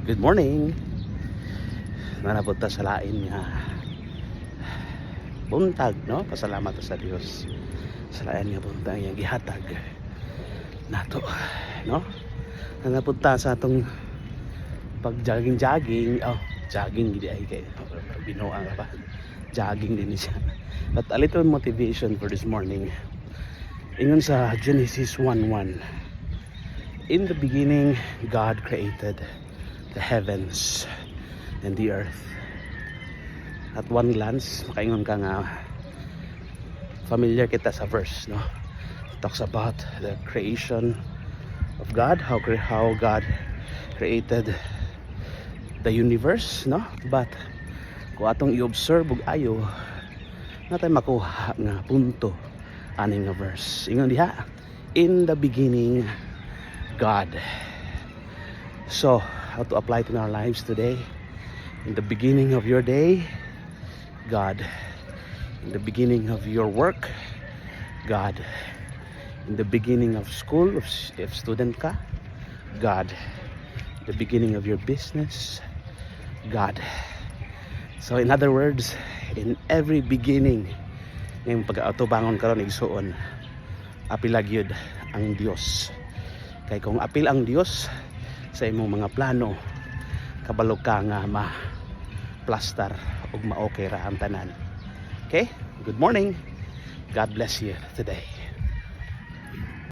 Good morning. Nanabot ta sa lain nga buntag, no? Pasalamat ta sa Dios sa lain nga buntag nga gihatag nato, no? Nanabot ta sa atong pag-jogging, jogging gidi ay kay binuang ba. Jogging din siya. But a little motivation for this morning. Ingon sa Genesis 1:1. In the beginning, God created the heavens and the earth. At one glance, makaingon ka nga familiar kita sa verse, no? It talks about the creation of God, how God created the universe, no? But kung atong i-observe ug ayo, natay makuha nga punto aning nga verse. Ingon diha, in the beginning, God. So, how to apply it in our lives today? In the beginning of your day, God. In the beginning of your work, God. In the beginning of school, if student ka, God. In the beginning of your business, God. So in other words, in every beginning ngayong pag-autobangon karon igsuon, apil gyud ang Dios. Kay kung apil ang Dios sa imong mga plano, kabalo ka nga ma-plaster ug ma-okay ra ang tanan. Okay? Good morning. God bless you today.